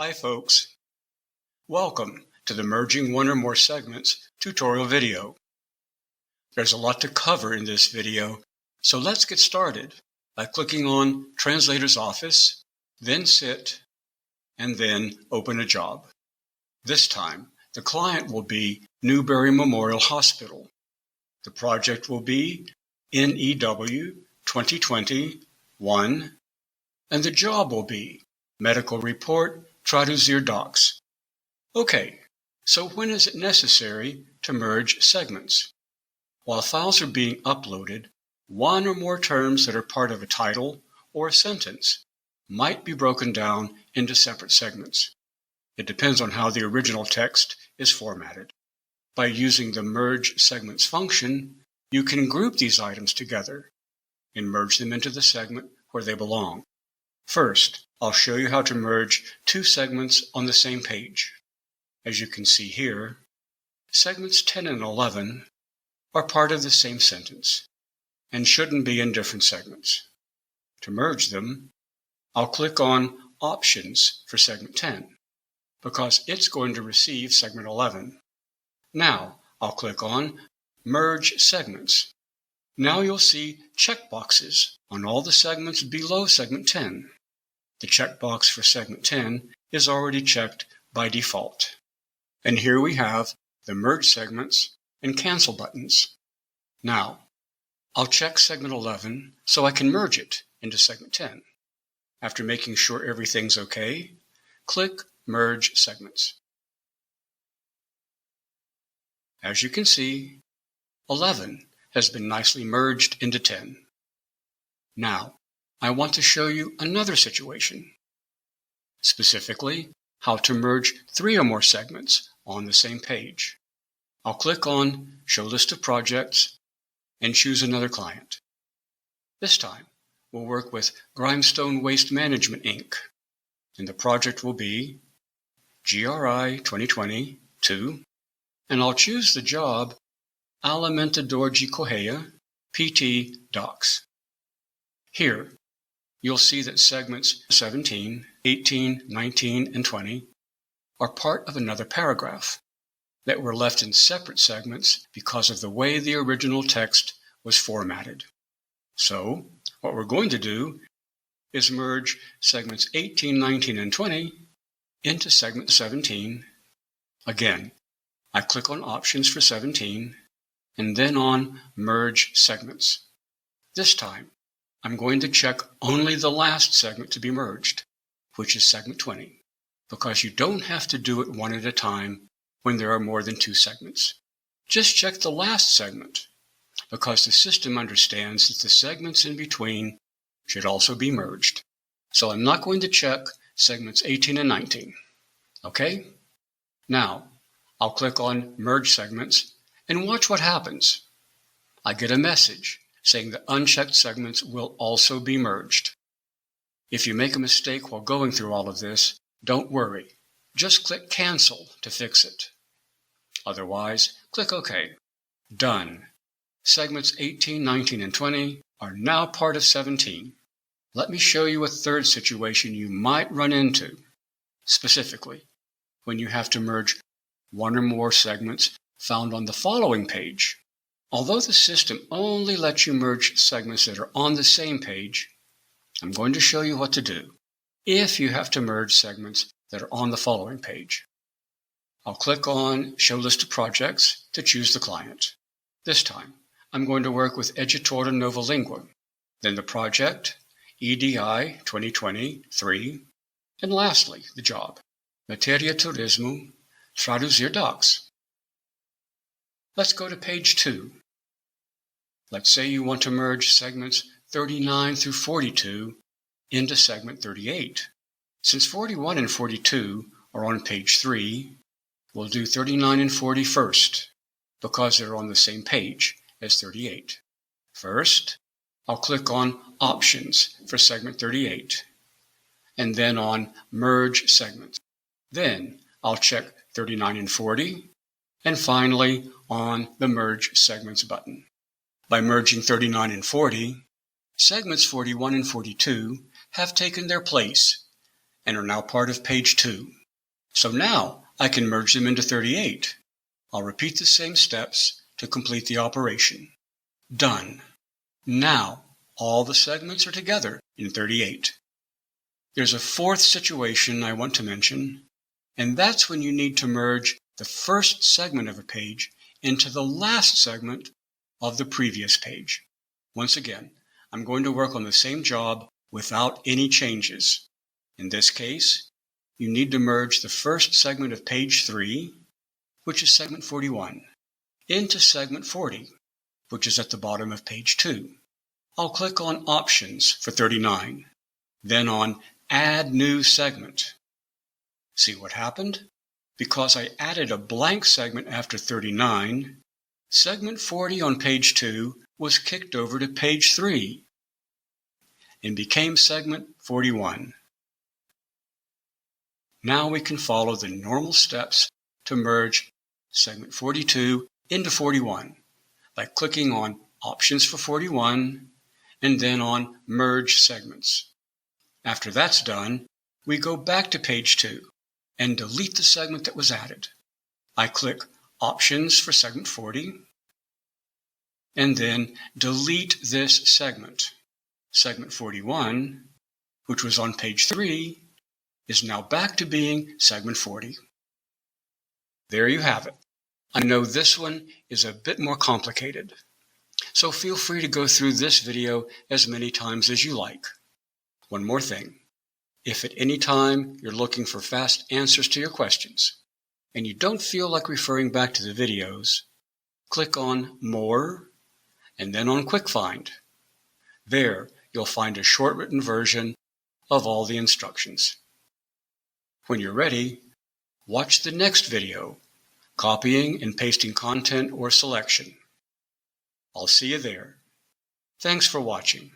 Hi folks, welcome to the Merging One or More Segments tutorial video. There's a lot to cover in this video, so let's get started by clicking on Translator's Office, then Sit, and then Open a Job. This time, the client will be Newberry Memorial Hospital. The project will be NEW 2020-1, and the job will be Medical Report Traduzir Docs. Okay, so when is it necessary to merge segments? While files are being uploaded, one or more terms that are part of a title or a sentence might be broken down into separate segments. It depends on how the original text is formatted. By using the Merge Segments function, you can group these items together and merge them into the segment where they belong. First, I'll show you how to merge two segments on the same page. As you can see here, segments 10 and 11 are part of the same sentence and shouldn't be in different segments. To merge them, I'll click on Options for segment 10 because it's going to receive segment 11. Now, I'll click on Merge Segments. Now you'll see checkboxes on all the segments below segment 10. The checkbox for segment 10 is already checked by default. And here we have the Merge Segments and Cancel buttons. Now, I'll check segment 11 so I can merge it into segment 10. After making sure everything's okay, click Merge Segments. As you can see, 11 has been nicely merged into 10. Now, I want to show you another situation, specifically how to merge 3 or more segments on the same page. I'll click on Show List of Projects and choose another client. This time, we'll work with Grindstone Waste Management, Inc. And the project will be GRI 2020-2, and I'll choose the job Alimentador de Correia PT Docs. Here, you'll see that segments 17, 18, 19, and 20 are part of another paragraph that were left in separate segments because of the way the original text was formatted. So, what we're going to do is merge segments 18, 19, and 20 into segment 17. Again, I click on Options for 17 and then on Merge Segments. This time, I'm going to check only the last segment to be merged, which is segment 20, because you don't have to do it one at a time when there are more than 2 segments. Just check the last segment, because the system understands that the segments in between should also be merged. So I'm not going to check segments 18 and 19. Okay? Now, I'll click on Merge Segments and watch what happens. I get a message saying that unchecked segments will also be merged. If you make a mistake while going through all of this, don't worry. Just click Cancel to fix it. Otherwise, click OK. Done. Segments 18, 19, and 20 are now part of 17. Let me show you a third situation you might run into. Specifically, when you have to merge one or more segments found on the following page. Although the system only lets you merge segments that are on the same page, I'm going to show you what to do if you have to merge segments that are on the following page. I'll click on Show List of Projects to choose the client. This time, I'm going to work with Editora Nova Lingua, then the project, EDI 2020-3, and lastly, the job, Materia Turismo Traduzir Docs. Let's go to page 2. Let's say you want to merge segments 39 through 42 into segment 38. Since 41 and 42 are on page 3, we'll do 39 and 40 first, because they're on the same page as 38. First, I'll click on Options for segment 38, and then on Merge Segments. Then I'll check 39 and 40, and finally on the Merge Segments button. By merging 39 and 40, segments 41 and 42 have taken their place and are now part of page 2. So now I can merge them into 38. I'll repeat the same steps to complete the operation. Done. Now all the segments are together in 38. There's a fourth situation I want to mention, and that's when you need to merge the first segment of a page into the last segment of the previous page. Once again, I'm going to work on the same job without any changes. In this case, you need to merge the first segment of page 3, which is segment 41, into segment 40, which is at the bottom of page 2. I'll click on Options for 39, then on Add New Segment. See what happened? Because I added a blank segment after 39, segment 40 on page 2 was kicked over to page 3 and became segment 41. Now we can follow the normal steps to merge segment 42 into 41 by clicking on Options for 41 and then on Merge Segments. After that's done, we go back to page 2 and delete the segment that was added. I click Options for segment 40 and then delete this segment. Segment 41, which was on page 3, is now back to being segment 40. There you have it. I know this one is a bit more complicated, so feel free to go through this video as many times as you like. One more thing. If at any time you're looking for fast answers to your questions and you don't feel like referring back to the videos, click on More and then on Quick Find. There you'll find a short written version of all the instructions. When you're ready, watch the next video, Copying and Pasting Content or Selection. I'll see you there. Thanks for watching.